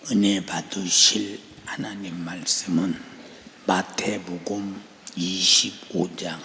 은혜 받으실 하나님 말씀은 마태복음 25장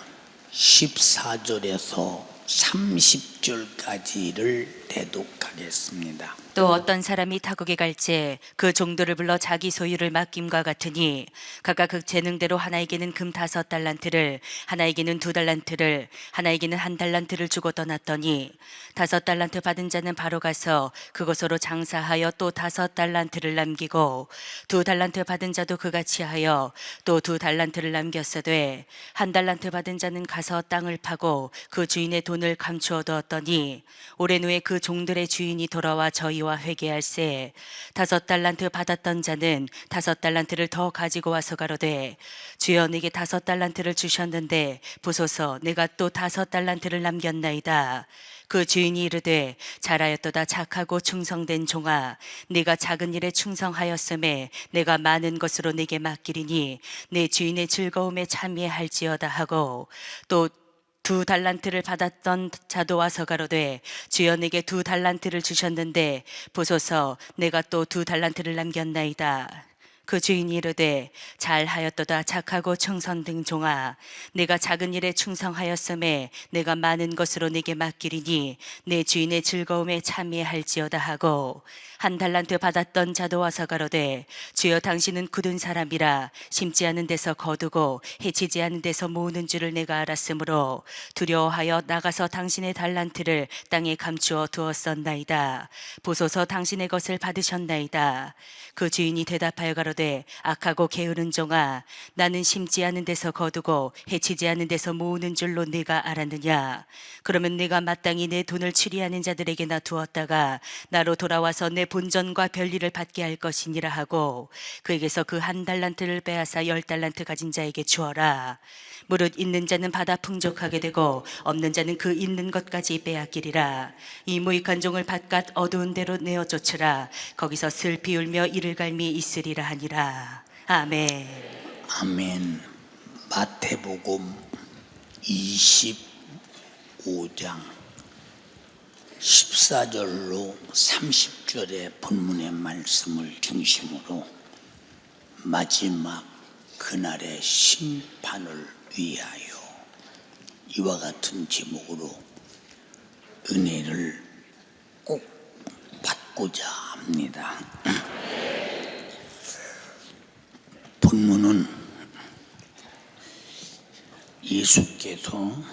14절에서 30절까지를 대독하겠습니다. 또 어떤 사람이 타국에 갈지 그 종들을 불러 자기 소유를 맡김과 같으니 각각 그 재능대로 하나에게는 금 5달란트를, 하나에게는 2달란트를, 하나에게는 1달란트를 주고 떠났더니 5달란트 받은 자는 바로 가서 그곳으로 장사하여 또 5달란트를 남기고 2달란트 받은 자도 그같이 하여 또 2달란트를 남겼으되 1달란트 받은 자는 가서 땅을 파고 그 주인의 돈을 감추어 두었더니 오랜 후에 그 종들의 주인이 돌아와 저희와 회개할세 5달란트 받았던 자는 5달란트를 더 가지고 와서 가로되 주여 내게 5달란트를 주셨는데 보소서 내가 또 5달란트를 남겼나이다. 그 주인이 이르되 잘하였도다 착하고 충성된 종아, 네가 작은 일에 충성하였음에 내가 많은 것으로 네게 맡기리니 내 주인의 즐거움에 참여할지어다 하고 또 2달란트를 받았던 자도 와서 가로되 주여 내게 2달란트를 주셨는데 보소서 내가 또 2달란트를 남겼나이다. 그 주인이 이르되 잘하였도다 착하고 충성된 종아, 내가 작은 일에 충성하였음에 내가 많은 것으로 네게 맡기리니 내 주인의 즐거움에 참여할지어다 하고 1달란트 받았던 자도 와서 가로되 주여 당신은 굳은 사람이라 심지 않은 데서 거두고 해치지 않은 데서 모으는 줄을 내가 알았으므로 두려워하여 나가서 당신의 달란트를 땅에 감추어 두었었나이다. 보소서 당신의 것을 받으셨나이다. 그 주인이 대답하여 가로되 악하고 게으른 종아, 나는 심지 않은 데서 거두고 해치지 않은 데서 모으는 줄로 네가 알았느냐. 그러면 네가 마땅히 내 돈을 추리하는 자들에게나 두었다가 나로 돌아와서 내 본전과 별리를 받게 할 것이니라 하고 그에게서 그 1달란트를 빼앗아 10달란트 가진 자에게 주어라. 무릇 있는 자는 받아 풍족하게 되고 없는 자는 그 있는 것까지 빼앗기리라. 이 무익한 종을 바깥 어두운 데로 내어 쫓으라. 거기서 슬피 울며 이를 갈미 있으리라 하니라. 아멘. 아멘. 마태복음 25장 14절로 30절의 본문의 말씀을 중심으로 마지막 그날의 심판을 위하여 이와 같은 제목으로 은혜를 꼭 받고자 합니다. 본문은 예수께서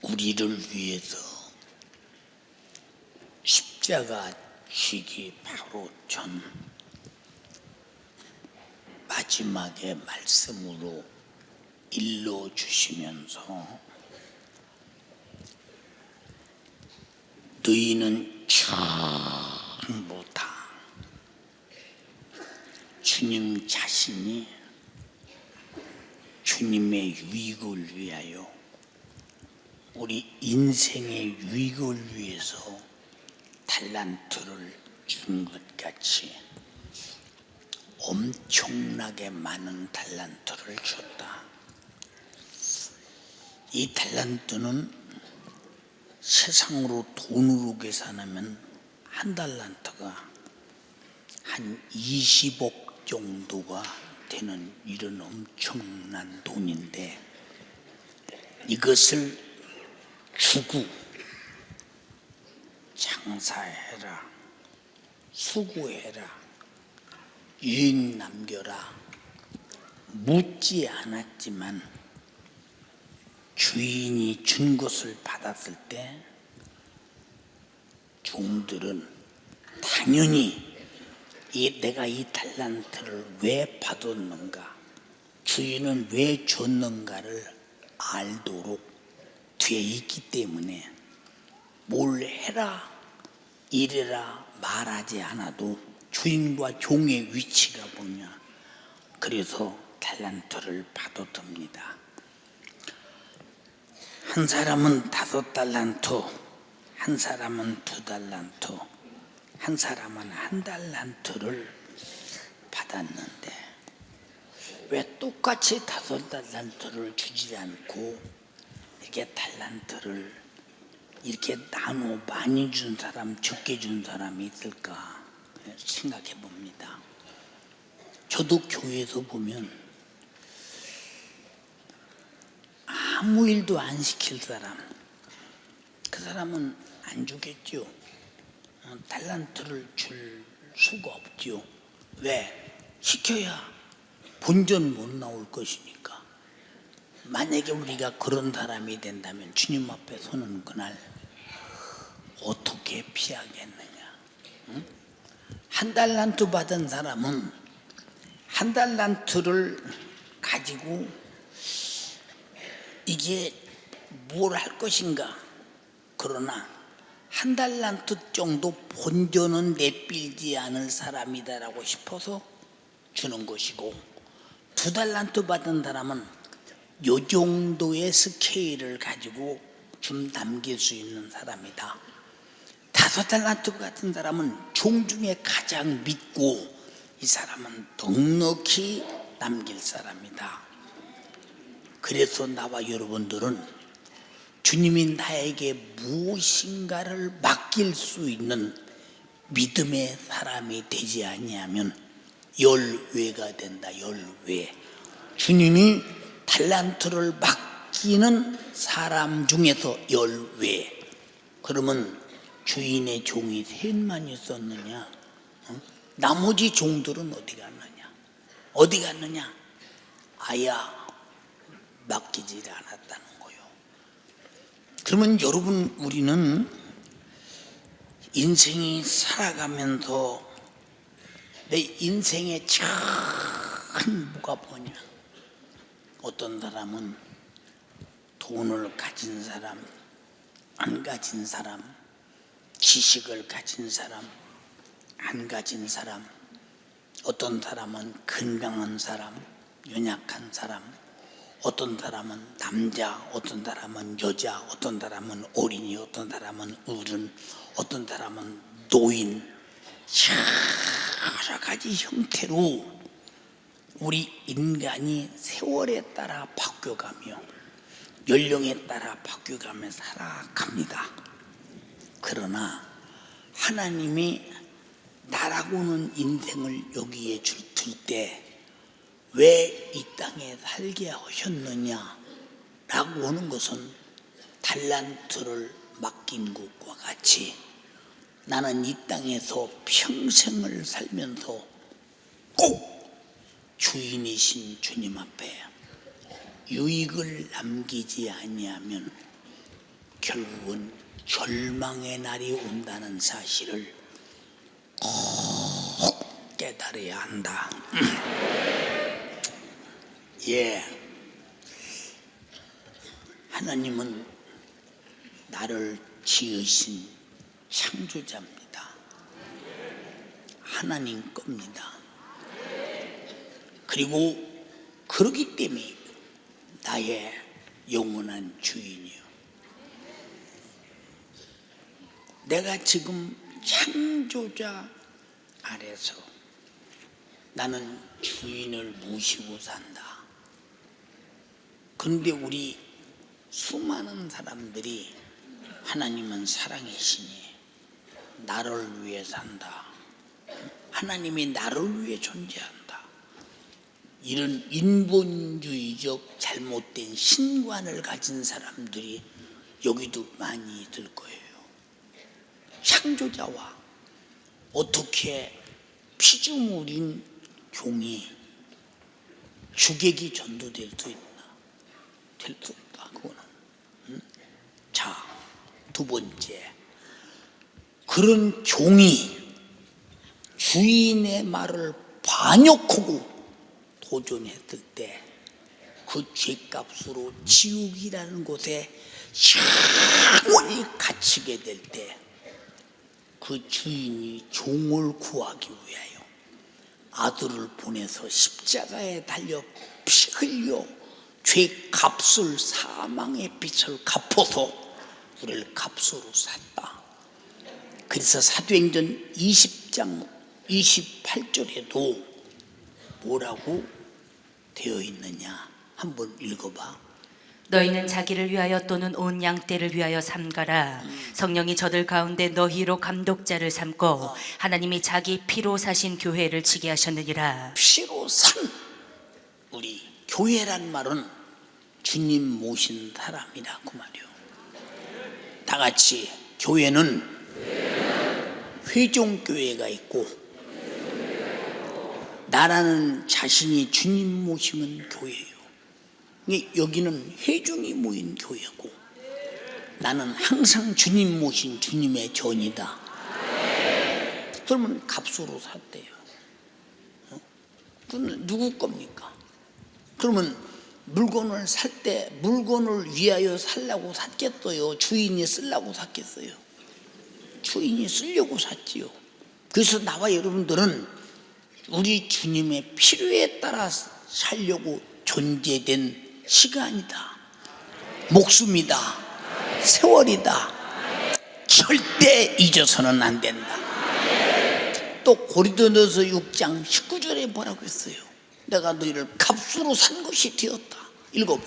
우리를 위해서 십자가 지기 바로 전 마지막의 말씀으로 일러주시면서 너희는 전부 다 주님 자신이 주님의 유익을 위하여 우리 인생의 유익을 위해서 달란트를 준 것 같이 엄청나게 많은 달란트를 줬다. 이 달란트는 세상으로 돈으로 계산하면 1달란트가 한 20억 정도가 되는 이런 엄청난 돈인데 이것을 주고 장사해라, 수고해라, 유익 남겨라 묻지 않았지만 주인이 준 것을 받았을 때 종들은 당연히 내가 이 달란트를 왜 받았는가, 주인은 왜 줬는가를 알도록 돼 있기 때문에 뭘 해라 이래라 말하지 않아도 주인과 종의 위치가 뭐냐, 그래서 달란트를 받아듭니다. 한 사람은 5달란트, 한 사람은 2달란트, 한 사람은 1달란트를 받았는데 왜 똑같이 5달란트를 주지 않고 이게 달란트를 이렇게 나눠 많이 준 사람, 적게 준 사람이 있을까 생각해 봅니다. 저도 교회에서 보면 아무 일도 안 시킬 사람, 그 사람은 안 주겠죠. 달란트를 줄 수가 없죠. 왜? 시켜야 본전 못 나올 것이니까. 만약에 우리가 그런 사람이 된다면 주님 앞에 서는 그날 어떻게 피하겠느냐? 응? 한 달란트 받은 사람은 한 달란트를 가지고 이게 뭘 할 것인가? 그러나 한 달란트 정도 본전은 내빌지 않을 사람이다라고 싶어서 주는 것이고, 2달란트 받은 사람은 요 정도의 스케일을 가지고 좀 남길 수 있는 사람이다. 5달란트 같은 사람은 종 중에 가장 믿고 이 사람은 넉넉히 남길 사람이다. 그래서 나와 여러분들은 주님이 나에게 무엇인가를 맡길 수 있는 믿음의 사람이 되지 아니하면 열외가 된다. 열외. 주님이 달란트를 맡기는 사람 중에서 열외. 그러면 주인의 종이 셋만 있었느냐? 나머지 종들은 어디 갔느냐? 어디 갔느냐? 아야, 맡기지 않았다는 거요. 그러면 여러분, 우리는 인생이 살아가면서 내 인생의 전부가 뭐냐? 어떤 사람은 돈을 가진 사람, 안 가진 사람, 지식을 가진 사람, 안 가진 사람, 어떤 사람은 건강한 사람, 연약한 사람, 어떤 사람은 남자, 어떤 사람은 여자, 어떤 사람은 어린이, 어떤 사람은 어른, 어떤 사람은 노인, 여러 가지 형태로 우리 인간이 세월에 따라 바뀌어가며 연령에 따라 바뀌어가며 살아갑니다. 그러나 하나님이 나라고는 인생을 여기에 둘 때 왜 이 땅에 살게 하셨느냐 라고 하는 것은 달란트를 맡긴 것과 같이 나는 이 땅에서 평생을 살면서 꼭 주인이신 주님 앞에 유익을 남기지 아니하면 결국은 절망의 날이 온다는 사실을 꼭 깨달아야 한다. 예, 하나님은 나를 지으신 창조자입니다. 하나님 겁니다. 그리고 그렇기 때문에 나의 영원한 주인이요. 내가 지금 창조자 아래서 나는 주인을 모시고 산다. 그런데 우리 수많은 사람들이 하나님은 사랑이시니 나를 위해 산다. 하나님이 나를 위해 존재한다. 이런 인본주의적 잘못된 신관을 가진 사람들이 여기도 많이 있을 거예요. 창조자와 어떻게 피조물인 종이 주객이 전도될 수 있나? 될 수 없다. 그거는. 자, 2번째, 그런 종이 주인의 말을 반역하고 도전했을 때 그 죄값으로 지옥이라는 곳에 영원히 갇히게 될 때 그 주인이 종을 구하기 위하여 아들을 보내서 십자가에 달려 피 흘려 죄값을, 사망의 빚을 갚아서 우리를 값으로 샀다. 그래서 사도행전 20장 28절에도 뭐라고 되어 있느냐 한번 읽어봐. 너희는 자기를 위하여 또는 온 양떼를 위하여 삼가라. 성령이 저들 가운데 너희로 감독자를 삼고 하나님이 자기 피로 사신 교회를 지게 하셨느니라. 피로 산 우리 교회란 말은 주님 모신 사람이라 그 말이요. 다 같이 교회는 회종교회가 있고 나라는 자신이 주님 모시는 교회예요. 여기는 회중이 모인 교회고 나는 항상 주님 모신 주님의 전이다. 그러면 값으로 샀대요. 그건 누구 겁니까? 그러면 물건을 살 때 물건을 위하여 살라고 샀겠어요? 주인이 쓰려고 샀겠어요? 주인이 쓰려고 샀지요. 그래서 나와 여러분들은 우리 주님의 필요에 따라 살려고 존재된 시간이다, 목숨이다, 세월이다. 절대 잊어서는 안 된다. 또 고린도전서 6장 19절에 뭐라고 했어요? 내가 너희를 값으로 산 것이 되었다. 읽어봐.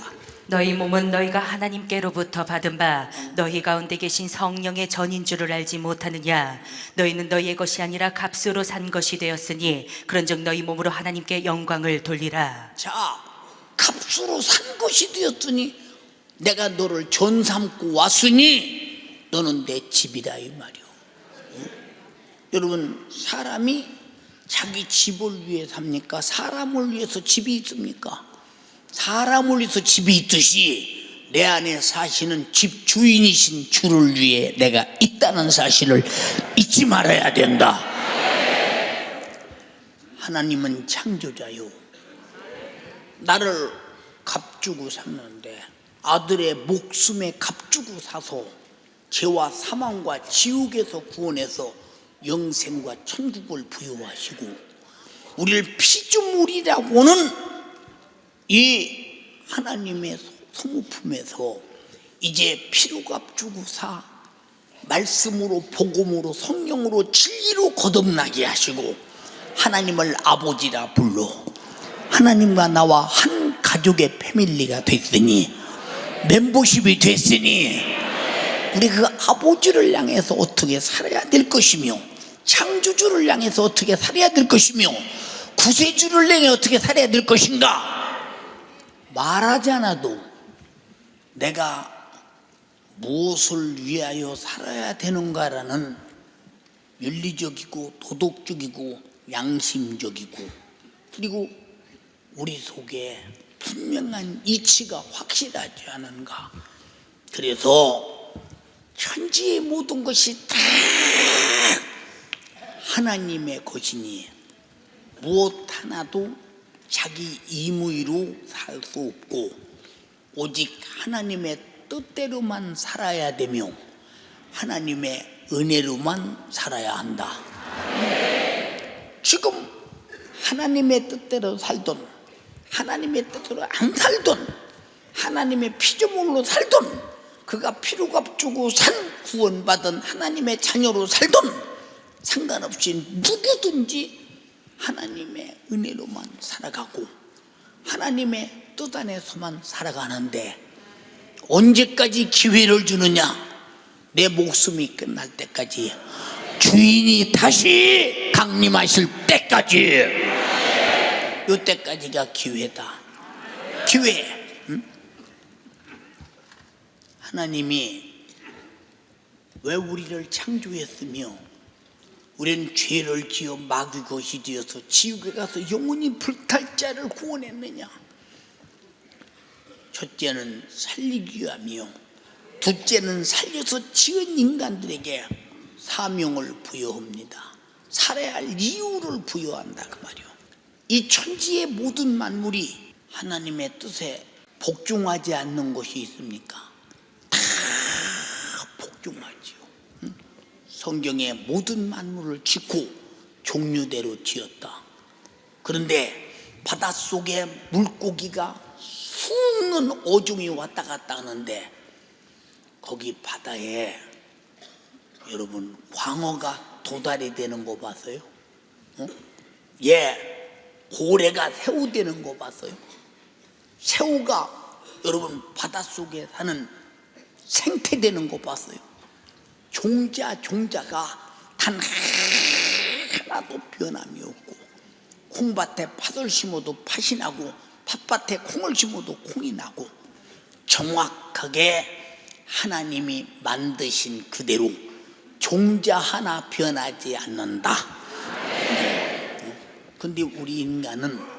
너희 몸은 너희가 하나님께로부터 받은 바 너희 가운데 계신 성령의 전인 줄을 알지 못하느냐. 너희는 너희의 것이 아니라 값으로 산 것이 되었으니 그런즉 너희 몸으로 하나님께 영광을 돌리라. 자, 값으로 산 것이 되었으니 내가 너를 전 삼고 왔으니 너는 내 집이다 이 말이요. 여러분, 사람이 자기 집을 위해 삽니까? 사람을 위해서 집이 있습니까? 사람을 위해서 집이 있듯이 내 안에 사시는 집 주인이신 주를 위해 내가 있다는 사실을 잊지 말아야 된다. 하나님은 창조자요. 나를 값주고 샀는데 아들의 목숨에 값주고 사서 죄와 사망과 지옥에서 구원해서 영생과 천국을 부여하시고 우리를 피조물이라고는 이 하나님의 소모품에서 이제 피로 값주고 사 말씀으로 복음으로 성령으로 진리로 거듭나게 하시고 하나님을 아버지라 불러 하나님과 나와 한 가족의 패밀리가 됐으니 멤버십이 됐으니 우리 그 아버지를 향해서 어떻게 살아야 될 것이며 창조주를 향해서 어떻게 살아야 될 것이며 구세주를 향해 어떻게 살아야 될 것인가 말하지 않아도 내가 무엇을 위하여 살아야 되는가라는 윤리적이고 도덕적이고 양심적이고 그리고 우리 속에 분명한 이치가 확실하지 않은가. 그래서 천지의 모든 것이 다 하나님의 것이니 무엇 하나도 자기 임의로 살 수 없고 오직 하나님의 뜻대로만 살아야 되며 하나님의 은혜로만 살아야 한다. 지금 하나님의 뜻대로 살던 하나님의 뜻대로 안 살던 하나님의 피조물로 살던 그가 피로 값주고 산 구원받은 하나님의 자녀로 살던 상관없이 누구든지 하나님의 은혜로만 살아가고 하나님의 뜻 안에서만 살아가는데 언제까지 기회를 주느냐? 내 목숨이 끝날 때까지 주인이 다시 강림하실 때까지 이때까지가 기회다. 기회. 하나님이 왜 우리를 창조했으며 우리는 죄를 지어 마귀 것이 되어서 지옥에 가서 영원히 불탈 자를 구원했느냐? 첫째는 살리기 위함이요 둘째는 살려서 지은 인간들에게 사명을 부여합니다. 살아야 할 이유를 부여한다 그 말이요. 이 천지의 모든 만물이 하나님의 뜻에 복종하지 않는 것이 있습니까? 다 복종하지요. 성경에 모든 만물을 짓고 종류대로 지었다. 그런데 바닷속에 물고기가 수는 어종이 왔다 갔다 하는데 거기 바다에 여러분 광어가 도다리 되는 거 봤어요? 고래가 새우 되는 거 봤어요? 새우가 여러분 바닷속에 사는 생태되는 거 봤어요? 종자가 단 하나도 변함이 없고, 콩밭에 팥을 심어도 팥이 나고 팥밭에 콩을 심어도 콩이 나고, 정확하게 하나님이 만드신 그대로 종자 하나 변하지 않는다. 근데 우리 인간은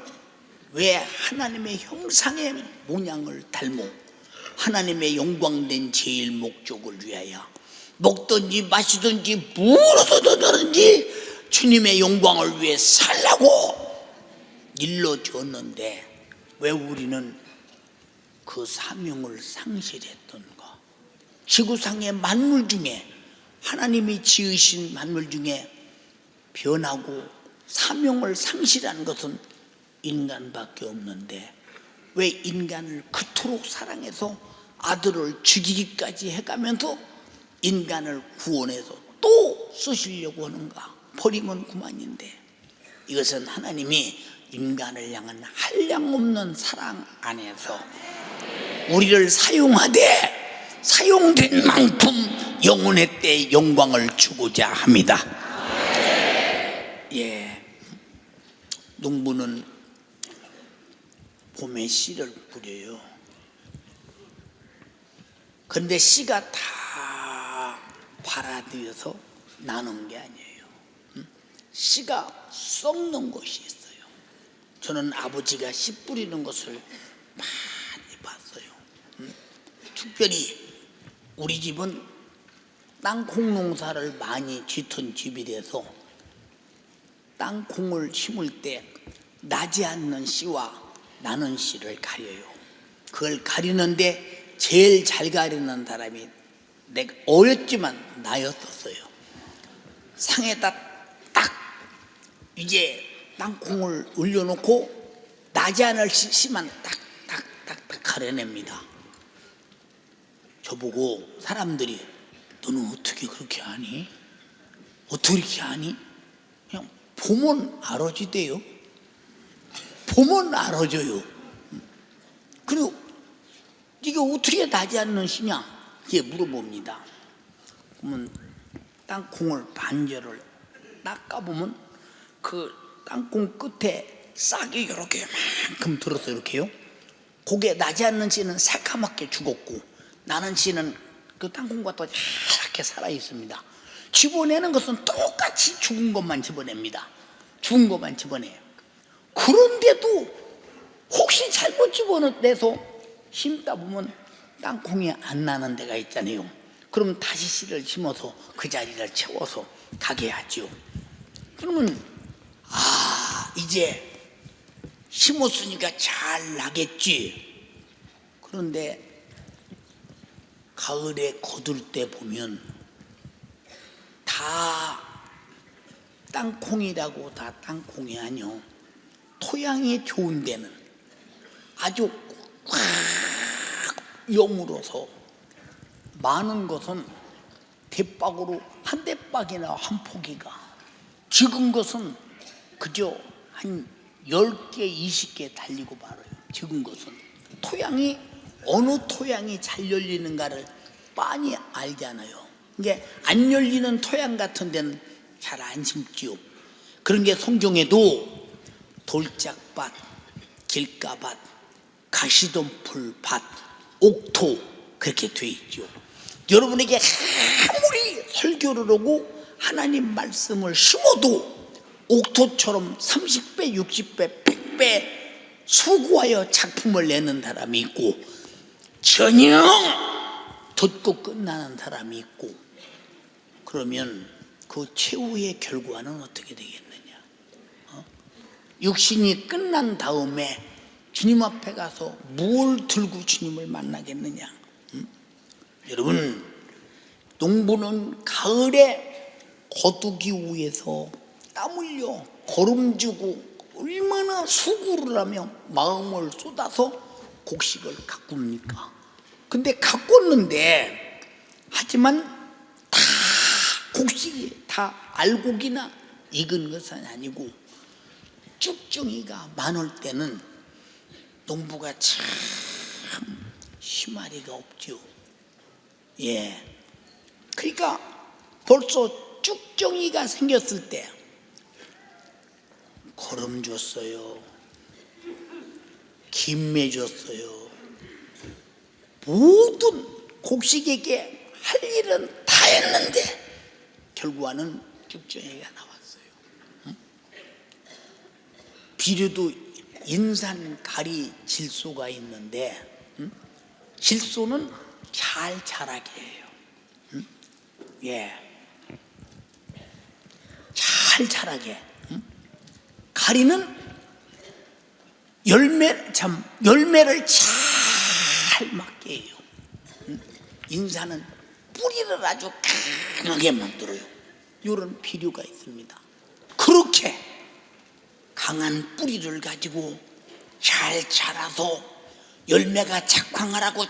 왜 하나님의 형상의 모양을 닮어 하나님의 영광된 제일 목적을 위하여 먹든지 마시든지 무엇이든지 주님의 영광을 위해 살라고 일러주었는데, 왜 우리는 그 사명을 상실했던가? 지구상의 만물 중에, 하나님이 지으신 만물 중에 변하고 사명을 상실한 것은 인간밖에 없는데, 왜 인간을 그토록 사랑해서 아들을 죽이기까지 해가면서 인간을 구원해서 또 쓰시려고 하는가? 버리면 그만인데. 이것은 하나님이 인간을 향한 한량없는 사랑 안에서 우리를 사용하되 사용된 만큼 영혼의 때 영광을 주고자 합니다. 예, 농부는 봄에 씨를 뿌려요. 그런데 씨가 다 발아들여서 나는 게 아니에요. 씨가 썩는 것이 있어요. 저는 아버지가 씨 뿌리는 것을 많이 봤어요. 특별히 우리 집은 땅콩 농사를 많이 짓던 집이라서 땅콩을 심을 때 나지 않는 씨와 나는 씨를 가려요. 그걸 가리는데 제일 잘 가리는 사람이 내가 어렸지만 나였었어요. 상에다 딱 이제 땅콩을 올려놓고 나지 않을 씨만 딱딱딱딱 가려냅니다. 저보고 사람들이 너는 어떻게 그렇게 하니? 어떻게 이렇게 하니? 그냥 보면 알아지대요. 보면 알아져요. 그리고 이게 어떻게 나지 않는 씨냐? 이게 물어봅니다. 그러면 땅콩을 반절을 닦아보면 그 땅콩 끝에 싹이 이렇게 만큼 들어서 이렇게요. 그게 나지 않는 씨는 새까맣게 죽었고, 나는 씨는 그 땅콩과 또 이렇게 살아 있습니다. 집어내는 것은 똑같이 죽은 것만 집어냅니다. 죽은 것만 집어내요. 그런데도 혹시 잘못 집어내서 심다 보면 땅콩이 안 나는 데가 있잖아요. 그럼 다시 씨를 심어서 그 자리를 채워서 가게 하죠. 그러면 이제 심었으니까 잘 나겠지. 그런데 가을에 거둘 때 보면 다 땅콩이라고 다 땅콩이 아니요. 토양이 좋은 데는 아주 꽉 여물어서 많은 것은 대박으로 한 대박이나 한 포기가, 적은 것은 그저 한 10개, 20개 달리고 말아요. 적은 것은 토양이 어느 토양이 잘 열리는가를 빤히 알잖아요. 이게 안 열리는 토양 같은 데는 잘 안 심지요. 그런 게 성경에도 돌짝밭, 길가밭, 가시덤불밭, 옥토 그렇게 돼 있죠. 여러분에게 아무리 설교를 하고 하나님 말씀을 심어도 옥토처럼 30배, 60배, 100배 수고하여 작품을 내는 사람이 있고, 전혀 듣고 끝나는 사람이 있고, 그러면 그 최후의 결과는 어떻게 되겠느냐? 육신이 끝난 다음에 주님 앞에 가서 뭘 들고 주님을 만나겠느냐? 여러분, 농부는 가을에 거두기 위해서 땀 흘려 걸음주고 얼마나 수고를 하며 마음을 쏟아서 곡식을 가꿉니까? 근데 가꿨는데, 하지만 다 곡식이 다 알곡이나 익은 것은 아니고 쭉정이가 많을 때는 농부가 참 희마리가 없죠. 예. 그러니까 벌써 쭉정이가 생겼을 때 거름 줬어요. 김매 줬어요. 모든 곡식에게 할 일은 다 했는데 결과는 쭉정이가 나왔어요. 비료도 인산, 가리, 질소가 있는데 질소는 잘 자라게 해요. 예, 잘 자라게. 가리는 열매를 잘 맞게 해요. 인산은 뿌리를 아주 강하게 만들어요. 이런 비료가 있습니다. 그렇게 강한 뿌리를 가지고 잘 자라서 열매가 작황하라고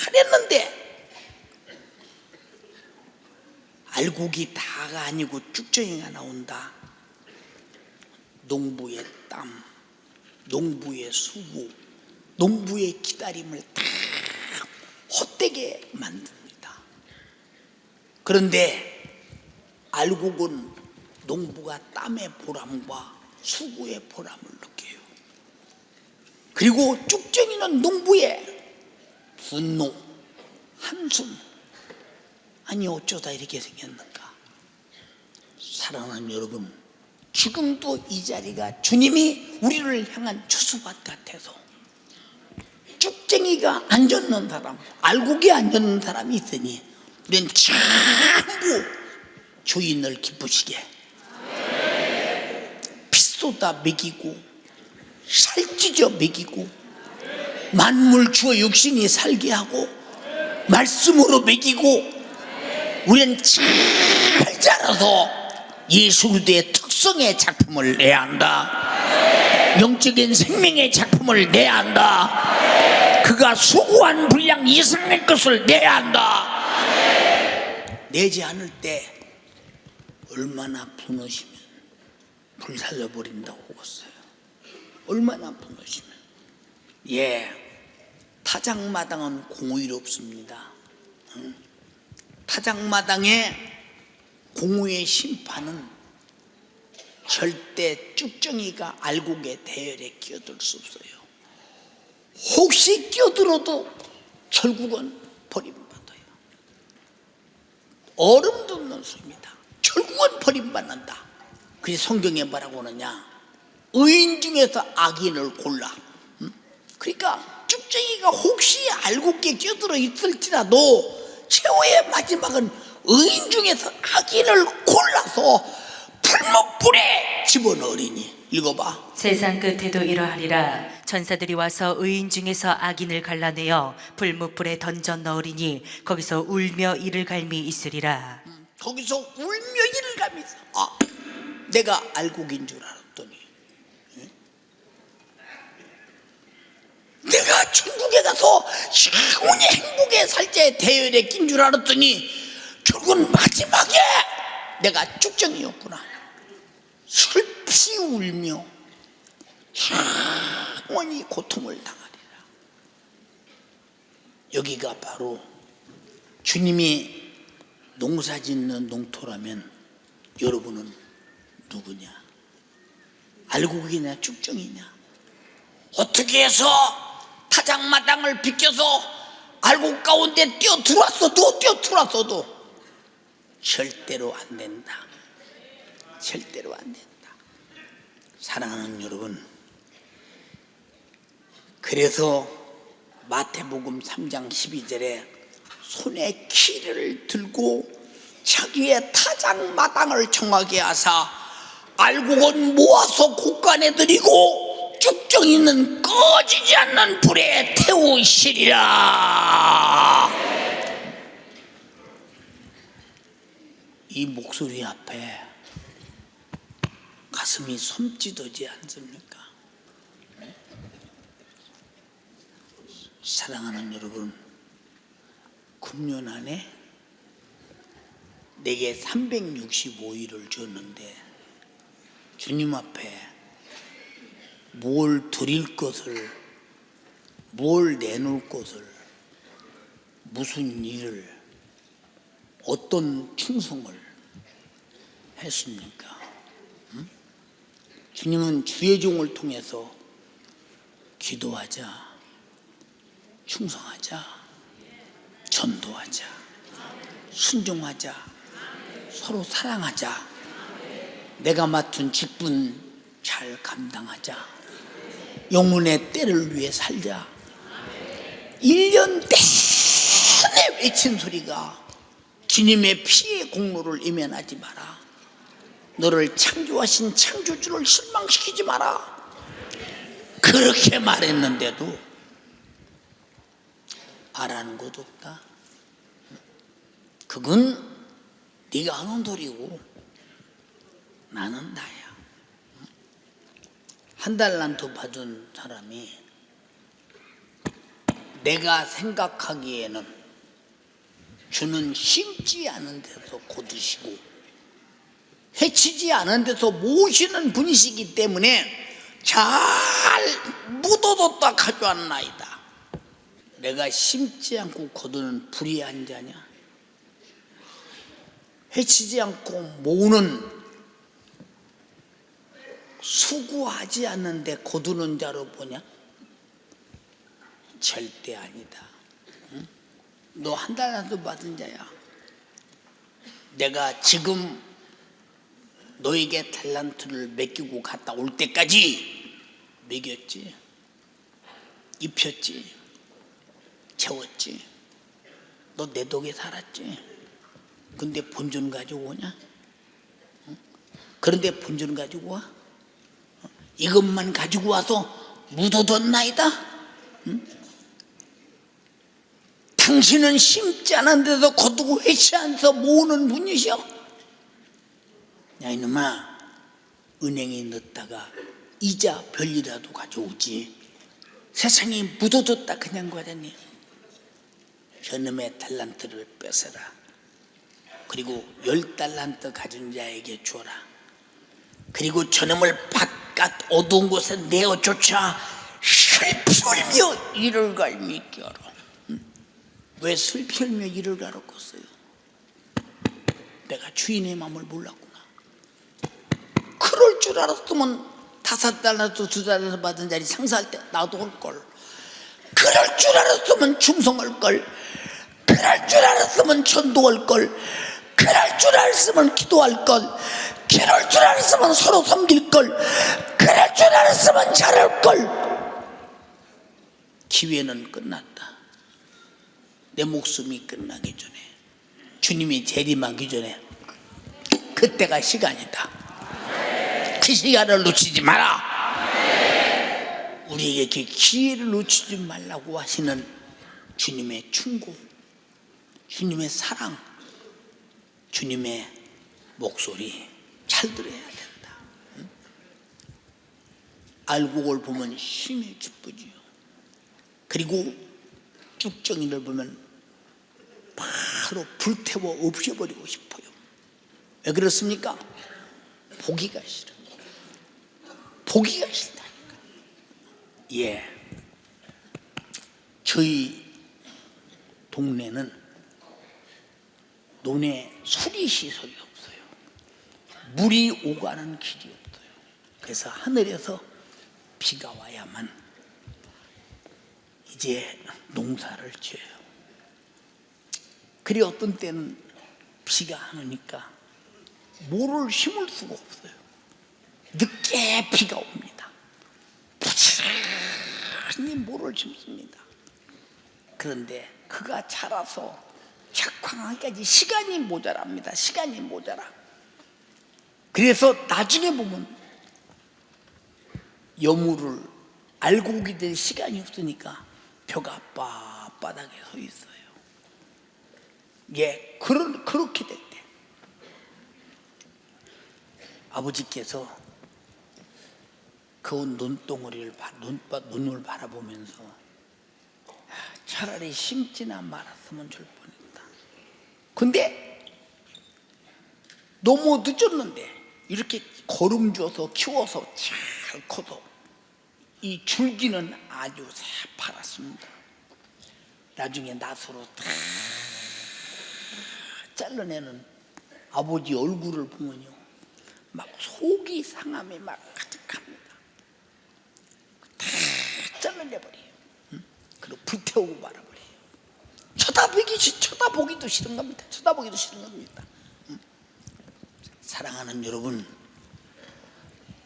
잘했는데 알곡이 다가 아니고 쭉정이가 나온다. 농부의 땀, 농부의 수고, 농부의 기다림을 다 헛되게 만듭니다. 그런데 알곡은 농부가 땀의 보람과 수고의 보람을 느껴요. 그리고 쭉정이는 농부의 분노, 한숨. 아니 어쩌다 이렇게 생겼는가. 사랑하는 여러분, 지금도 이 자리가 주님이 우리를 향한 추수밭 같아서 쭉정이가 안 젖는 사람, 알곡이 안 젖는 사람이 있으니 우리는 전부 주인을 기쁘시게 피 쏟아 먹이고 살찌져 먹이고 만물 주어 육신이 살게 하고 말씀으로 먹이고 우리는 잘 자라서 예수 그리스도의 특성의 작품을 내야 한다. 영적인 생명의 작품을 내야 한다. 그가 수고한 분량 이상의 것을 내야 한다. 내지 않을 때 얼마나 분하시면 불살려버린다고 했어요. 얼마나 분하시면. 예, 타작마당은 공의롭습니다. 타작마당의 공의의 심판은 절대 쭉정이가 알곡의 대열에 끼어들 수 없어요. 혹시 끼어들어도 결국은 버림받아요. 얼음도 없는 수입니다. 결국은 버림받는다. 그래서 성경에 뭐라고 하느냐, 의인 중에서 악인을 골라. 그러니까 쭉정이가 혹시 알곡에 끼어들어 있을지라도 최후의 마지막은 의인 중에서 악인을 골라서 풀목불에 집어넣으리니. 읽어봐. 세상 끝에도 이러하리라. 천사들이 와서 의인 중에서 악인을 갈라내어 불무불에 던져 넣으리니 거기서 울며 이를 갈미 있으리라. 거기서 울며 이를 갈미 있어. 아, 내가 알곡인 줄 알았더니 내가 천국에 가서 영원히 행복에 살자의 대열에 낀 줄 알았더니 결국은 마지막에 내가 쭉정이었구나. 슬피 울며 영원히 고통을 당하리라. 여기가 바로 주님이 농사 짓는 농토라면 여러분은 누구냐? 알곡이냐 쭉정이냐? 어떻게 해서 타작마당을 비껴서 알곡 가운데 뛰어들어왔어도 절대로 안 된다. 절대로 안 된다. 사랑하는 여러분, 그래서 마태복음 3장 12절에 손에 키를 들고 자기의 타작마당을 청하게 하사 알곡은 모아서 곳간에 들이고 쭉정이는 꺼지지 않는 불에 태우시리라. 이 목소리 앞에 가슴이 섬찟하지 않습니까? 사랑하는 여러분, 금년 안에 내게 365일을 줬는데 주님 앞에 뭘 드릴 것을 뭘 내놓을 것을, 무슨 일을, 어떤 충성을 했습니까? 응? 주님은 주의 종을 통해서 기도하자, 충성하자, 전도하자, 순종하자, 서로 사랑하자, 내가 맡은 직분 잘 감당하자, 영혼의 때를 위해 살자. 1년 내내 외친 소리가 주님의 피의 공로를 이면하지 마라. 너를 창조하신 창조주를 실망시키지 마라. 그렇게 말했는데도 알아는 것 없다. 그건 네가 하는 소리고 나는 나야. 한 달란트 받은 사람이 내가 생각하기에는 주는 심지 않은 데서 거두시고 해치지 않은 데서 모시는 분이시기 때문에 잘 묻어뒀다 가져왔나이다. 내가 심지 않고 거두는 불의한 자냐? 해치지 않고 모으는, 수고하지 않는데 거두는 자로 보냐? 절대 아니다. 응? 너 한 달라도 받은 자야. 내가 지금 너에게 달란트를 맡기고 갔다 올 때까지 먹였지, 입혔지, 채웠지. 너 내 덕에 살았지. 근데 본전 가지고 오냐? 응? 그런데 본전 가지고 와? 이것만 가지고 와서 묻어뒀나이다? 응? 당신은 심지 않은 데서 거두고 회치 않아서 모으는 분이셔. 야 이놈아, 은행에 넣었다가 이자 별이라도 가져오지, 세상에 묻어뒀다 그냥 가자니. 저놈의 달란트를 뺏어라. 그리고 10달란트 가진 자에게 줘라. 그리고 저놈을 바깥 어두운 곳에 내어쫓아 슬피며 이를 갈미 껴라. 왜 슬피며 이를 갈았겠어요? 내가 주인의 마음을 몰랐구나. 그럴 줄 알았으면 5달란트 2달란트 받은 자리 상사할 때 나도 할걸. 그럴 줄 알았으면 충성할걸. 그럴 줄 알았으면 전도할걸. 그럴 줄 알았으면 기도할걸. 그럴 줄 알았으면 서로 섬길걸. 그럴 줄 알았으면 잘할걸. 기회는 끝났다. 내 목숨이 끝나기 전에, 주님이 재림하기 전에, 그때가 시간이다. 그 시간을 놓치지 마라. 우리에게 그 기회를 놓치지 말라고 하시는 주님의 충고, 주님의 사랑, 주님의 목소리 잘 들어야 된다. 응? 알곡을 보면 힘이 기쁘지요. 그리고 쭉정이를 보면 바로 불태워 없애버리고 싶어요. 왜 그렇습니까? 보기가 싫어. 보기가 싫다니까. 예, 저희 동네는 논에 수리시설이 없어요. 물이 오가는 길이 없어요. 그래서 하늘에서 비가 와야만 이제 농사를 지어요. 그리 어떤 때는 비가 안 오니까 모를 심을 수가 없어요. 늦게 비가 옵니다. 부지런히 모를 심습니다. 그런데 그가 자라서 작황하기까지 시간이 모자랍니다. 시간이 모자라. 그래서 나중에 보면 여물을 알고 오게 될 시간이 없으니까 벼가 빳빳하게 서 있어요. 예, 그렇게 됐대. 아버지께서 그 눈덩어리를 눈을 바라보면서 차라리 심지나 말았으면 좋을 뻔했다. 근데 너무 늦었는데 이렇게 거름줘서 키워서 잘 커서 이 줄기는 아주 새파랗습니다. 나중에 낫으로 다 잘라내는 아버지 얼굴을 보면요, 막 속이 상함이 막 가득합니다. 다 잘라내버려요. 그리고 불태우고 말아버려요. 쳐다보기도 싫은 겁니다. 쳐다보기도 싫은 겁니다. 사랑하는 여러분,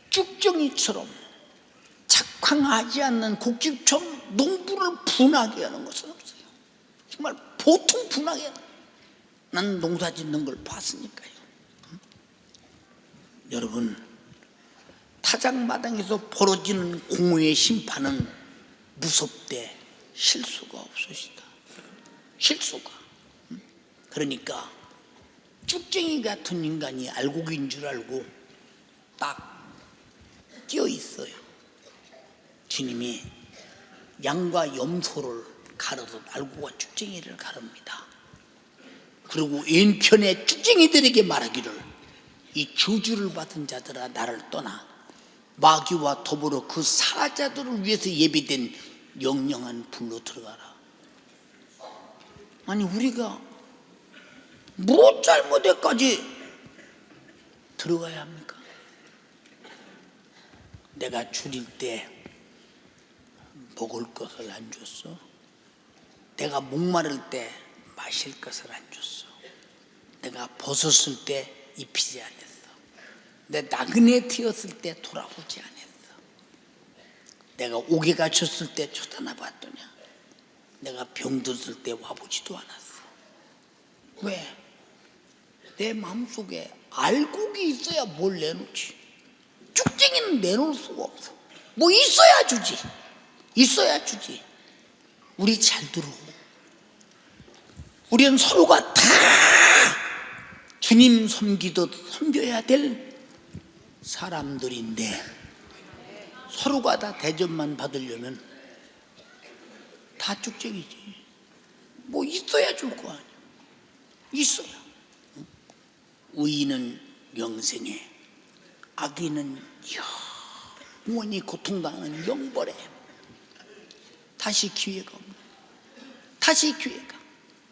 쭉정이처럼 작황하지 않는 곡집처럼 농부를 분하게 하는 것은 없어요. 정말 보통 분하게 하는, 난 농사 짓는 걸 봤으니까요. 여러분, 타작마당에서 벌어지는 공의의 심판은 무섭대 실수가 없으시다. 실수가. 그러니까 쭉쟁이 같은 인간이 알곡인 줄 알고 딱 끼어 있어요. 주님이 양과 염소를 가르듯 알곡과 쭉쟁이를 가릅니다. 그리고 왼편에 쭉쟁이들에게 말하기를, 이 저주를 받은 자들아 나를 떠나 마귀와 더불어 그 사자들을 위해서 예비된 영영한 불로 들어가라. 아니, 우리가 뭐 잘못에까지 들어가야 합니까? 내가 줄일 때 먹을 것을 안 줬어. 내가 목마를 때 마실 것을 안 줬어. 내가 벗었을 때 입히지 않았어. 내 나그네 되었을 때 돌아보지 않았어. 내가 옥에 갇혔을 때 쳐다나 봤더냐. 내가 병들었을 때 와보지도 않았어. 왜? 내 마음속에 알곡이 있어야 뭘 내놓지. 쭉쟁이는 내놓을 수가 없어. 뭐 있어야 주지. 있어야 주지. 우리 잘 들어. 우리는 서로가 다 주님 섬기듯 섬겨야 될 사람들인데, 서로가 다 대접만 받으려면 다 쭉쟁이지. 뭐 있어야 줄 거 아니야. 있어야. 의인은 영생에, 악인은 영원히 고통당하는 영벌에. 다시 기회가 없는, 다시 기회가.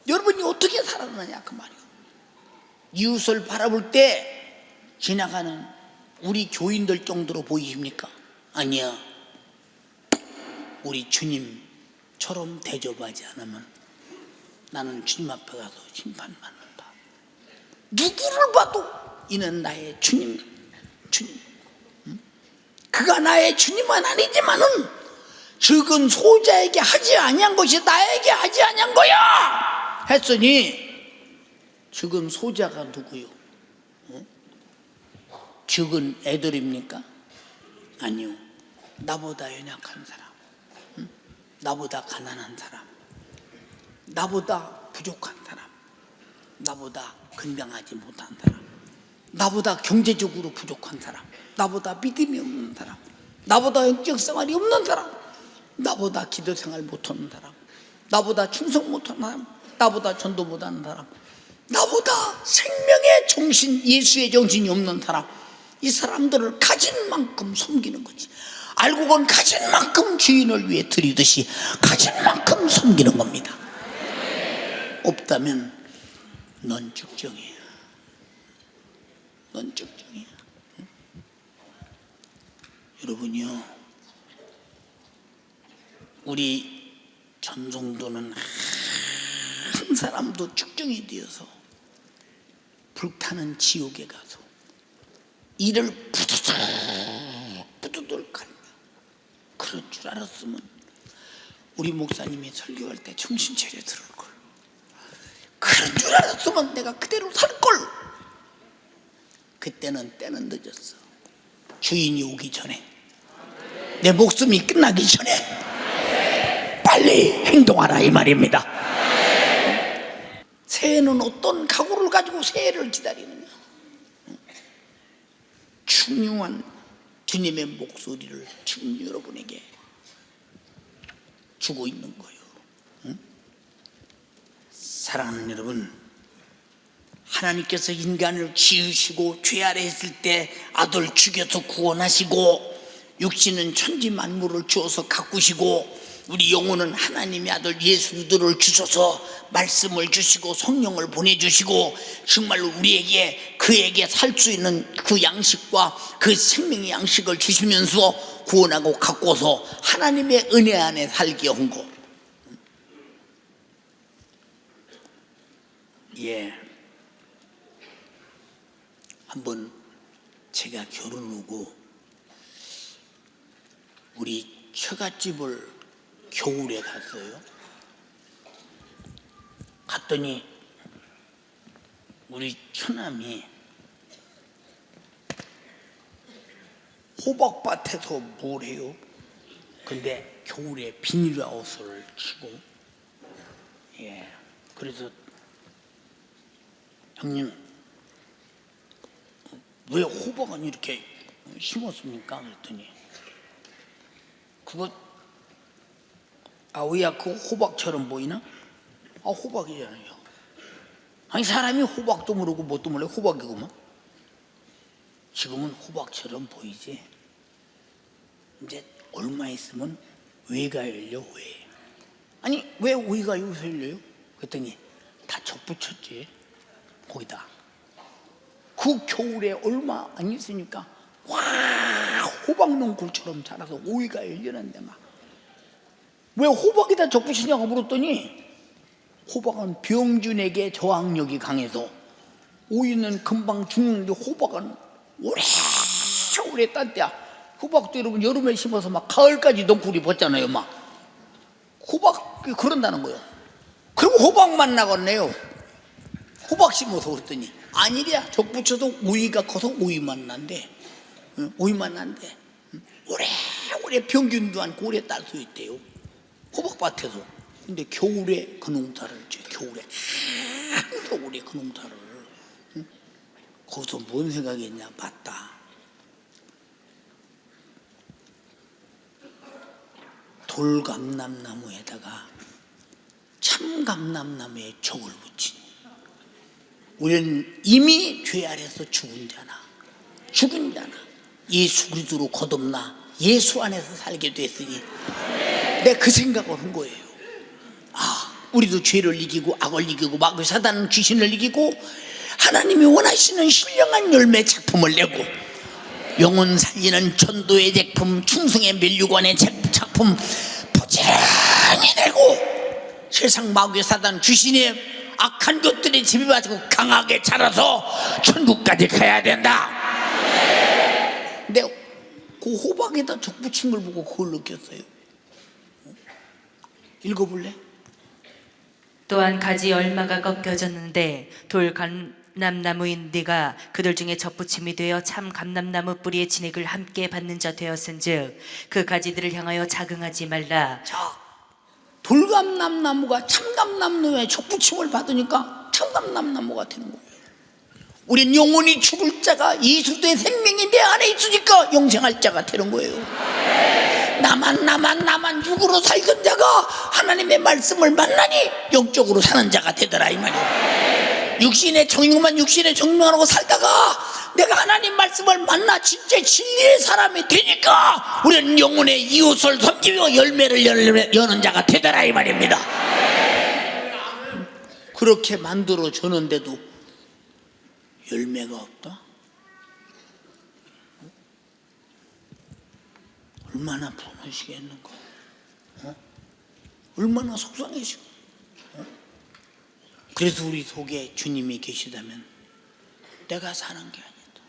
여러분이 어떻게 살아나냐 그 말이요. 이웃을 바라볼 때 지나가는 우리 교인들 정도로 보이십니까? 아니야. 우리 주님처럼 대접하지 않으면 나는 주님 앞에 가서 심판받는다. 누구를 봐도 이는 나의 주님. 그가 나의 주님은 아니지만은 적은 소자에게 하지 아니한 것이 나에게 하지 아니한 거야 했으니, 적은 소자가 누구요? 적은 애들입니까? 아니요. 나보다 연약한 사람, 나보다 가난한 사람, 나보다 부족한 사람, 나보다 건강하지 못한 사람, 나보다 경제적으로 부족한 사람, 나보다 믿음이 없는 사람, 나보다 영적 생활이 없는 사람, 나보다 기도 생활 못하는 사람, 나보다 충성 못하는 사람, 나보다 전도 못하는 사람, 나보다 생명의 정신, 예수의 정신이 없는 사람, 이 사람들을 가진 만큼 섬기는 거지. 알곡은 가진 만큼 주인을 위해 드리듯이 가진 만큼 섬기는 겁니다. 없다면 넌 쭉정이야. 넌 쭉정이야. 여러분이요, 우리 전성도는 한 사람도 쭉정이 되어서 불타는 지옥에 가서 이를 부두들 갈며, 그런 줄 알았으면 우리 목사님이 설교할 때 정신 차려 들을걸. 그런 줄 알았으면 내가 그대로 살걸. 그때는 때는 늦었어. 주인이 오기 전에, 내 목숨이 끝나기 전에 빨리 행동하라 이 말입니다. 새해는 어떤 각오를 가지고 새해를 기다리느냐. 중요한 주님의 목소리를 지금 여러분에게 주고 있는 거예요. 사랑하는 여러분, 하나님께서 인간을 지으시고 죄 아래 했을 때 아들 죽여서 구원하시고 육신은 천지 만물을 주어서 가꾸시고 우리 영혼은 하나님의 아들 예수 그리스도를 주셔서 말씀을 주시고 성령을 보내주시고 정말로 우리에게 그에게 살 수 있는 그 양식과 그 생명의 양식을 주시면서 구원하고 가꾸어서 하나님의 은혜 안에 살게 한 것. 예. 한번 제가 결혼 후고 우리 처갓집을 겨울에 갔어요. 갔더니 우리 처남이 호박밭에서 뭘 해요? 근데 겨울에 비닐하우스를 치고, 예. 그래서 형님 왜 호박은 이렇게 심었습니까? 그랬더니 그거 아우야 그거 호박처럼 보이나? 아 호박이잖아요. 아니 사람이 호박도 모르고 뭣도 몰라 호박이구만. 지금은 호박처럼 보이지. 이제 얼마 있으면 왜가 열려 왜? 아니 왜 왜가 여기서 열려요? 그랬더니 다 접붙였지 거기다. 그 겨울에 얼마 안 있으니까 와 호박농굴처럼 자라서 오이가 열리는데 막 왜 호박에다 적붙이냐고 물었더니 호박은 병균에게 저항력이 강해서 오이는 금방 죽는데 호박은 오래 딴 때야. 호박도 여러분 여름에 심어서 막 가을까지 농굴이 벗잖아요. 막 호박이 그런다는 거예요. 그리고 호박만 나갔네요. 호박 심어서 그랬더니 아니랴 적붙여도 오이가 커서 오이만 난대. 오이만 난대. 오래 병균도 않고 오래 딸 수 있대요. 호박밭에서. 근데 겨울에 그 농사를 줘. 겨울에 그 농사를. 거기서 뭔 생각이 있냐 봤다. 돌감람나무에다가 참감람나무에 적을 붙인. 우리는 이미 죄 아래서 죽은 자나 예수 그리스도로 거듭나 예수 안에서 살게 됐으니 내가 그 생각을 한 거예요. 아, 우리도 죄를 이기고 악을 이기고 마귀 사단 귀신을 이기고 하나님이 원하시는 신령한 열매 작품을 내고 영혼 살리는 전도의 작품, 충성의 면류관의 작품 부지런히 내고 세상 마귀 사단 귀신의 악한 것들이 지배받고 강하게 자라서 천국까지 가야 된다. 근데 그 호박에다 적 붙인 걸 보고 그걸 느꼈어요. 읽어볼래? 또한 가지 얼마가 꺾여졌는데 돌감람나무인 네가 그들 중에 접붙임이 되어 참 감람나무 뿌리의 진액을 함께 받는 자 되었은즉 그 가지들을 향하여 자긍하지 말라. 자, 돌감람나무가 참감람나무에 적붙임을 받으니까 참감람나무가 되는 거예요. 우린 영원히 죽을 자가 예수의 생명이 내 안에 있으니까 영생할 자가 되는 거예요. 나만 육으로 살던 자가 하나님의 말씀을 만나니 영적으로 사는 자가 되더라 이 말이에요. 육신의 정욕하고 살다가 내가 하나님 말씀을 만나 진짜 진리의 사람이 되니까 우리는 영혼의 이웃을 섬기며 열매를 여는 자가 되더라 이 말입니다. 그렇게 만들어 주는데도 열매가 없다? 얼마나 분하시겠는가? 얼마나 속상해지고? 그래서 우리 속에 주님이 계시다면 내가 사는 게 아니다.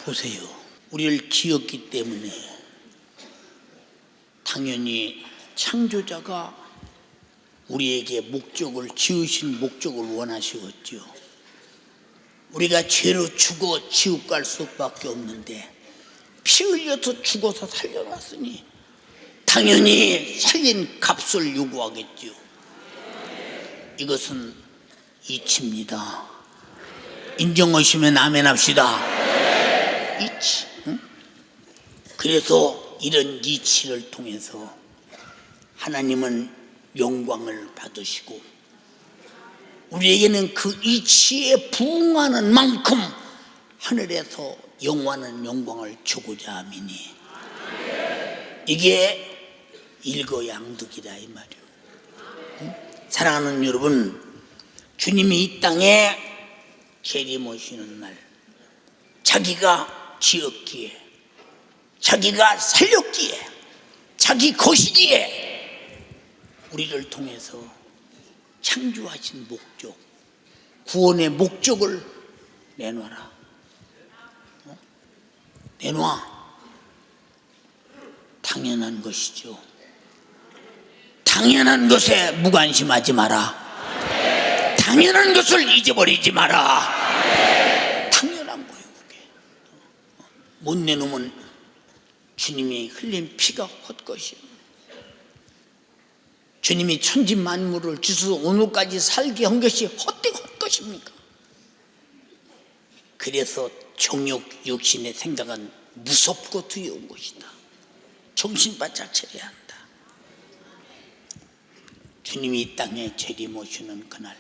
보세요. 우리를 지었기 때문에 당연히 창조자가 우리에게 목적을 지으신 목적을 원하시겠죠. 우리가 죄로 죽어 지옥 갈 수밖에 없는데 피 흘려서 죽어서 살려놨으니 당연히 살린 값을 요구하겠죠. 이것은 이치입니다. 인정하시면 아멘 합시다. 이치. 응? 그래서 이런 이치를 통해서 하나님은 영광을 받으시고 우리에게는 그 이치에 부응하는 만큼 하늘에서 영원한 영광을 주고자 함이니 이게 일거양득이다 이 말이요. 사랑하는 여러분, 주님이 이 땅에 재림오시는 날, 자기가 지었기에, 자기가 살렸기에, 자기 것이기에 우리를 통해서 창조하신 목적, 구원의 목적을 내놔라. 내놔. 당연한 것이죠. 당연한 것에 무관심하지 마라. 당연한 것을 잊어버리지 마라. 당연한 거예요, 그게. 못 내놓으면 주님이 흘린 피가 헛것이에요. 주님이 천지 만물을 주셔서 오늘까지 살게 한 것이 헛것입니까? 그래서 정욕, 육신의 생각은 무섭고 두려운 것이다. 정신 바짝 차려야 한다. 주님이 이 땅에 재림오시는 그날,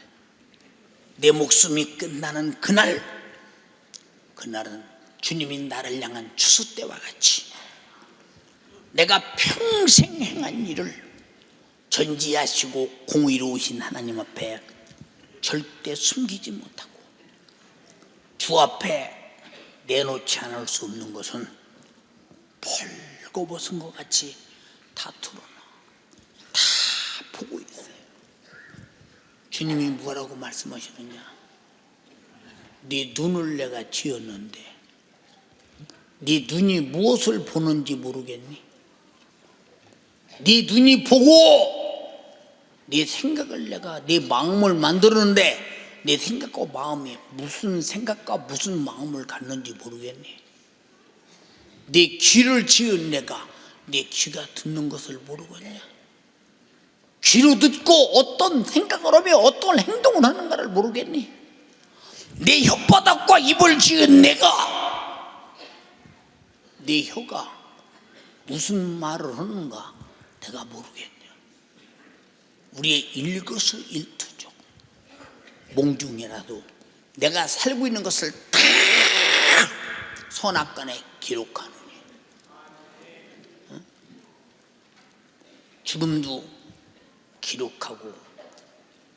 내 목숨이 끝나는 그날, 그날은 주님이 나를 향한 추수 때와 같이 내가 평생 행한 일을 전지하시고 공의로우신 하나님 앞에 절대 숨기지 못하고 주 앞에 내놓지 않을 수 없는 것은 벌거벗은 것 같이 다 드러나, 다 보고 있어요. 주님이 뭐라고 말씀하시느냐? 네 눈을 내가 지었는데 네 눈이 무엇을 보는지 모르겠니? 네 눈이 보고 네 생각을 내가, 네 마음을 만들었는데 네 생각과 마음이 무슨 생각과 무슨 마음을 갖는지 모르겠니? 네 귀를 지은 내가 네 귀가 듣는 것을 모르겠냐? 귀로 듣고 어떤 생각을 하며 어떤 행동을 하는가를 모르겠니? 내 혓바닥과 입을 지은 내가 네 혀가 무슨 말을 하는가 내가 모르겠냐? 우리의 일거수일투족 몽중이라도 내가 살고 있는 것을 다 선악간에 기록하노니 지금도 기록하고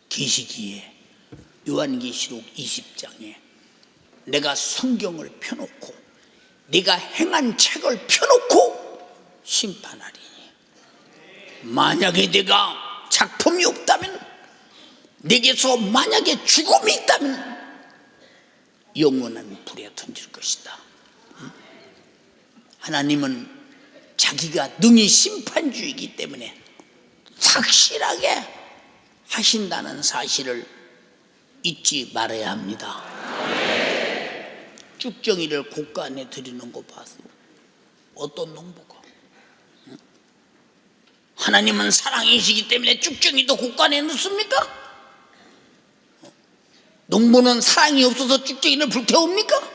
계시기에 요한계시록 20장에 내가 성경을 펴놓고 네가 행한 책을 펴놓고 심판하리니 만약에 내가 작품이 없다면, 내게서 만약에 죽음이 있다면 영원한 불에 던질 것이다. 하나님은 자기가 능히 심판주이기 때문에 확실하게 하신다는 사실을 잊지 말아야 합니다. 쭉정이를 곡간에 드리는 거 봐서 어떤 농부가, 하나님은 사랑이시기 때문에 쭉정이도 곡간에 넣습니까? 농부는 사랑이 없어서 쭉정이를 불태웁니까?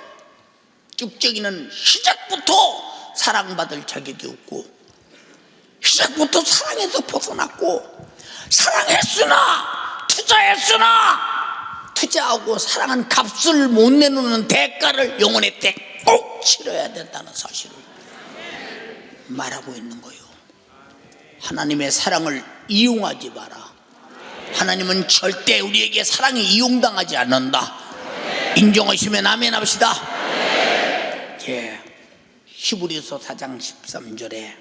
쭉정이는 시작부터 사랑받을 자격이 없고 시작부터 사랑에서 벗어났고, 사랑했으나 투자하고 사랑한 값을 못 내놓는 대가를 영혼의 때 꼭 치러야 된다는 사실을 말하고 있는 거예요. 하나님의 사랑을 이용하지 마라. 하나님은 절대 우리에게 사랑이 이용당하지 않는다. 인정하시면 아멘 합시다. 예, 히브리서 4장 13절에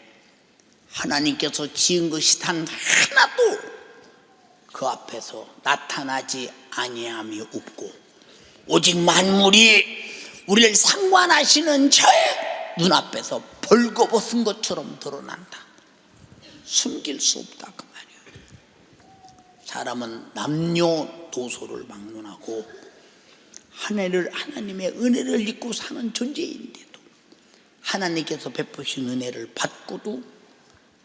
하나님께서 지은 것이 단 하나도 그 앞에서 나타나지 아니함이 없고 오직 만물이 우리를 상관하시는 저의 눈앞에서 벌거벗은 것처럼 드러난다. 숨길 수 없다 그 말이에요. 사람은 남녀노소를 막론하고 하나님의 은혜를 입고 사는 존재인데도 하나님께서 베푸신 은혜를 받고도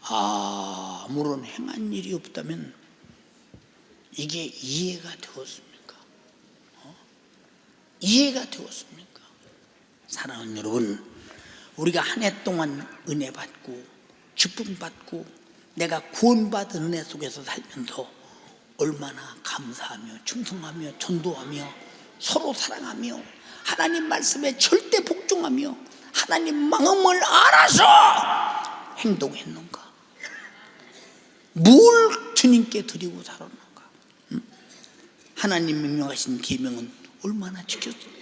아무런 행한 일이 없다면 이게 이해가 되었습니까? 이해가 되었습니까? 사랑하는 여러분, 우리가 한 해 동안 은혜 받고 기쁨 받고 내가 구원받은 은혜 속에서 살면서 얼마나 감사하며 충성하며 전도하며 서로 사랑하며 하나님 말씀에 절대 복종하며 하나님 마음을 알아서 행동했는가? 뭘 주님께 드리고 살았는가? 하나님 명령하신 계명은 얼마나 지켰어요?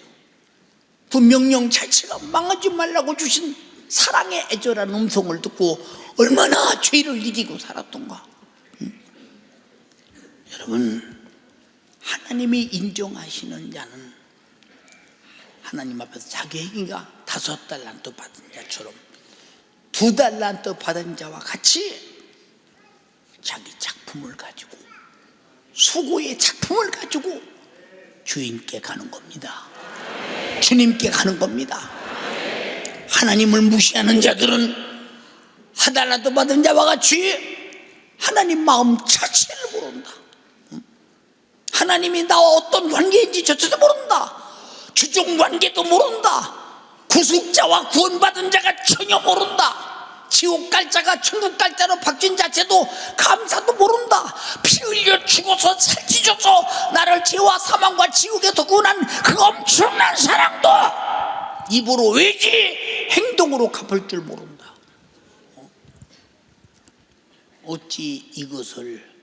그 명령 자체가 망하지 말라고 주신 사랑의 애절한 음성을 듣고 얼마나 죄를 이기고 살았던가. 여러분, 하나님이 인정하시는 자는 하나님 앞에서 자기 행위가 5달란트 받은 자처럼 2달란트 받은 자와 같이 자기 작품을 가지고, 수고의 작품을 가지고 주인께 가는 겁니다. 주님께 가는 겁니다. 하나님을 무시하는 자들은 1달란트 받은 자와 같이 하나님 마음 자체를 모른다. 하나님이 나와 어떤 관계인지 저체도 모른다. 주종 관계도 모른다. 구속자와 구원받은 자가 전혀 모른다. 지옥 갈 자가 천국 갈 자로 바뀐 자체도 감사도 모른다. 피 흘려 죽어서 살찌져서 나를 죄와 사망과 지옥에서 구원한 그 엄청난 사랑도 입으로 외지 행동으로 갚을 줄 모른다. 어찌 이것을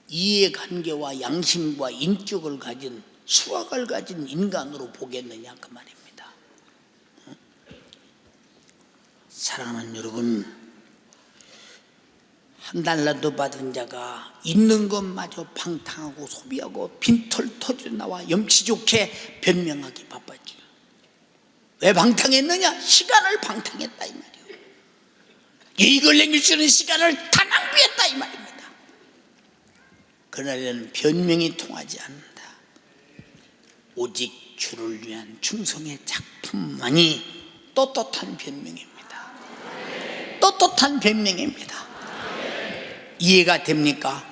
이해관계와 양심과 인격을 가진, 수학을 가진 인간으로 보겠느냐 그 말입니다. 사랑하는 여러분, 1달러도 받은 자가 있는 것마저 방탕하고 소비하고 빈털 터져 나와 염치 좋게 변명하기 바빴죠. 왜 방탕했느냐? 시간을 방탕했다 이 말이에요. 이익을 남길 수 있는 시간을 다 낭비했다 이 말입니다. 그날에는 변명이 통하지 않는다. 오직 주를 위한 충성의 작품만이 떳떳한 변명입니다. 떳떳한 변명입니다. 이해가 됩니까?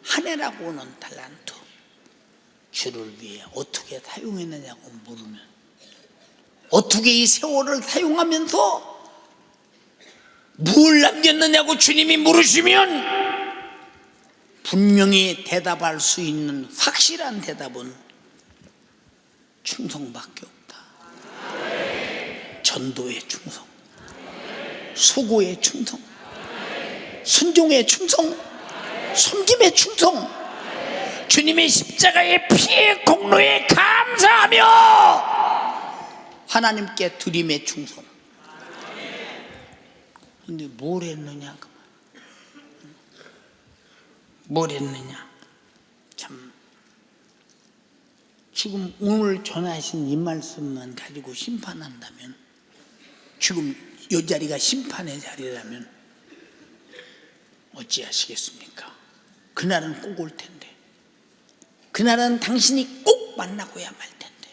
한 해라고 하는 달란트, 주를 위해 어떻게 사용했느냐고 물으면, 어떻게 이 세월을 사용하면서 뭘 남겼느냐고 주님이 물으시면 분명히 대답할 수 있는 확실한 대답은 충성밖에 없다. 전도의 충성, 수고의 충성, 순종의 충성, 섬김의 충성, 주님의 십자가의 피의 공로에 감사하며 하나님께 드림의 충성. 근데 뭘 했느냐? 뭘 했느냐? 참, 지금 오늘 전하신 이 말씀만 가지고 심판한다면, 지금 이 자리가 심판의 자리라면 어찌하시겠습니까? 그날은 꼭 올 텐데, 그날은 당신이 꼭 만나고야 말 텐데,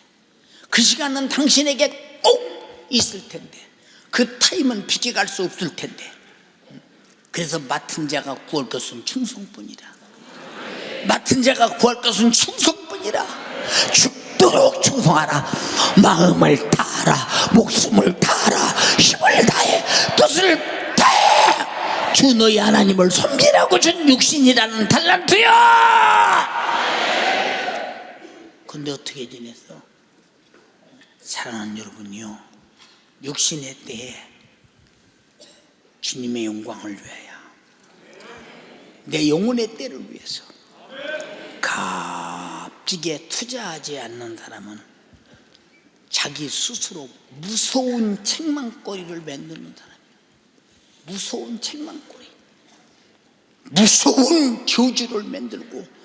그 시간은 당신에게 꼭 있을 텐데, 그 타임은 비껴갈 수 없을 텐데, 그래서 맡은 자가 구할 것은 충성뿐이라. 맡은 자가 구할 것은 충성뿐이라. 죽도록 충성하라. 마음을 다하라. 목숨을 다하라. 힘을 다해. 뜻을 다해. 주 너희 하나님을 섬기라고 준 육신이라는 달란트야. 근데 어떻게 지냈어? 사랑하는 여러분이요, 육신의 때에 주님의 영광을 위하여, 내 영혼의 때를 위해서 값지게 투자하지 않는 사람은 자기 스스로 무서운 책망거리를 만드는 사람이에요. 무서운 책망거리, 무서운 저주를 만들고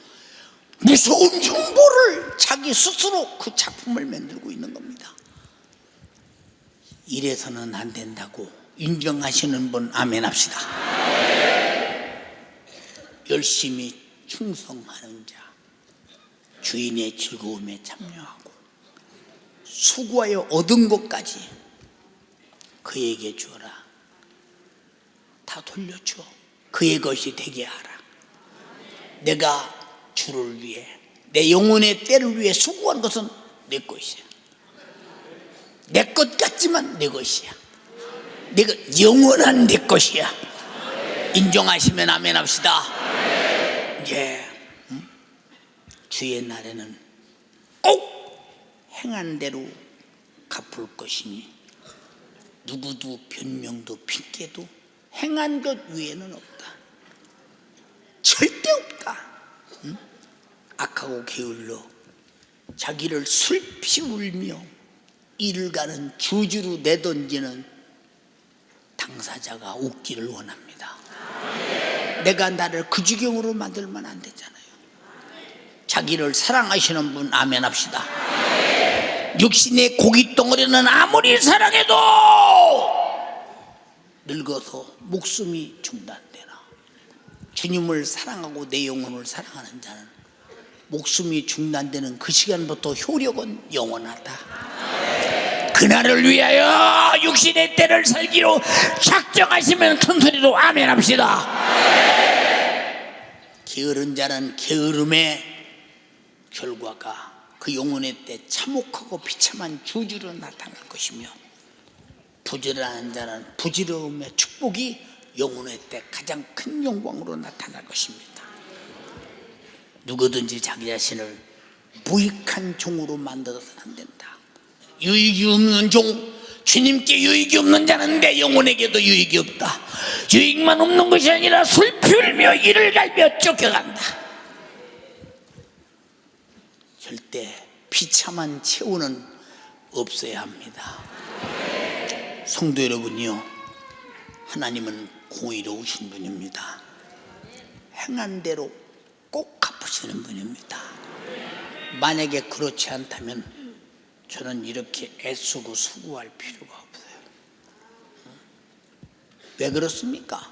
무서운 형벌을 자기 스스로 그 작품을 만들고 있는 겁니다. 이래서는 안 된다고 인정하시는 분 아멘 합시다. 열심히 충성하는 자, 주인의 즐거움에 참여하고 수고하여 얻은 것까지 그에게 주어라. 다 돌려줘. 그의 것이 되게 하라. 내가 주를 위해, 내 영혼의 때를 위해 수고한 것은 내 것이야. 내 것 같지만 내 것이야. 내가 영원한 내 것이야. 인정하시면 아멘 합시다. 예. 주의 날에는 꼭 행한 대로 갚을 것이니 누구도 변명도 핑계도 행한 것 외에는 없다. 절대 없다. 응? 악하고 게을러 자기를 슬피 울며 이를 가는 주주로 내던지는 당사자가 없기를 원합니다. 내가 나를 그 지경으로 만들면 안 되잖아요. 자기를 사랑하시는 분 아멘 합시다. 육신의 고기 덩어리는 아무리 사랑해도 늙어서 목숨이 중단되나 주님을 사랑하고 내 영혼을 사랑하는 자는 목숨이 중단되는 그 시간부터 효력은 영원하다. 그날을 위하여 육신의 때를 살기로 작정하시면 큰 소리로 아멘 합시다. 게으른 자는 게으름의 결과가 그 영혼의 때 참혹하고 비참한 주주로 나타날 것이며 부지런한 자는 부지러움의 축복이 영혼의 때 가장 큰 영광으로 나타날 것입니다. 누구든지 자기 자신을 무익한 종으로 만들어서는 안 된다. 유익이 없는 종, 주님께 유익이 없는 자는 내 영혼에게도 유익이 없다. 유익만 없는 것이 아니라 슬피 울며 이를 갈며 쫓겨간다. 절대 비참한 최후는 없어야 합니다. 성도 여러분이요, 하나님은 공의로우신 분입니다. 행한 대로 꼭 갚으시는 분입니다. 만약에 그렇지 않다면 저는 이렇게 애쓰고 수고할 필요가 없어요. 왜 그렇습니까?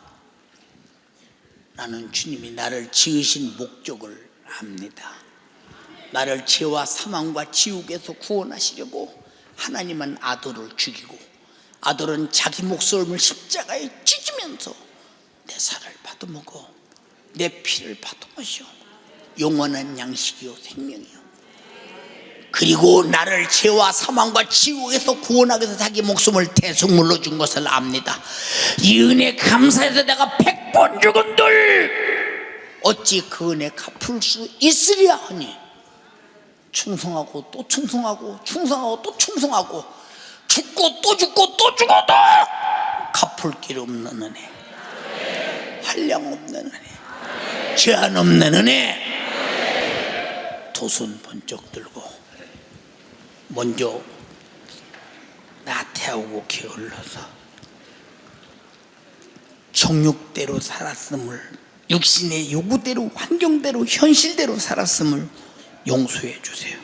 나는 주님이 나를 지으신 목적을 압니다. 나를 죄와 사망과 지옥에서 구원하시려고 하나님은 아들을 죽이고 아들은 자기 목숨을 십자가에 찢으면서 내 살을 받아먹어 내 피를 받아마셔 영원한 양식이요 생명이요. 그리고 나를 죄와 사망과 지옥에서 구원하기 위해서 자기 목숨을 대속물로 준 것을 압니다. 이 은혜 감사해서 내가 100번 죽은들 어찌 그 은혜 갚을 수 있으랴 하니 충성하고 또 충성하고 충성하고 또 충성하고 죽고 또 죽고 또 죽어도 갚을 길 없는 은혜, 한량 없는 은혜, 제한 없는 은혜. 두 손 번쩍 들고 먼저 나태하고 게을러서 정욕대로 살았음을, 육신의 요구대로 환경대로 현실대로 살았음을 용서해 주세요.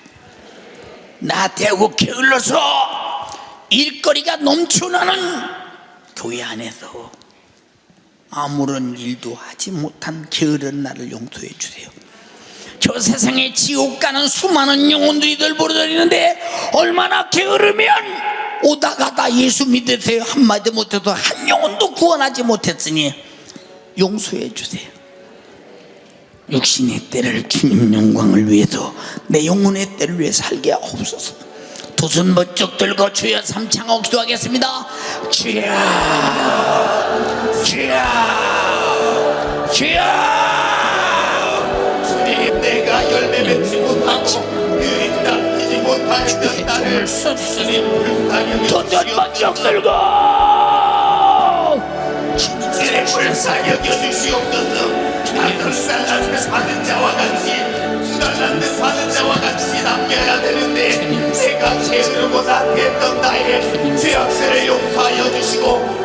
나태하고 게을러서 일거리가 넘쳐나는 교회 안에서 아무런 일도 하지 못한 게으른 나를 용서해 주세요. 저 세상에 지옥 가는 수많은 영혼들이 돌아다니는데 얼마나 게으르면 오다 가다 예수 믿으세요 한마디 못해도 한 영혼도 구원하지 못했으니 용서해 주세요. 육신의 때를 주님 영광을 위해서 내 영혼의 때를 위해 살게 하옵소서. 두 손 번쩍 들고 주여 삼창 기도하겠습니다. 주여 주여 주여. 주님, 내가 열매 맺지 못하고 유익 남기지 못하였던 나를 주님 불쌍히 두 손 번쩍 들고 주님 불쌍히 여겨주시옵소서. 한 달란트 사는 자와 같이 두 달란트 사는 자와 같이 남겨야 되는데 내가 게으르고 나태했던 나의 죄악들을 용서하여 주시고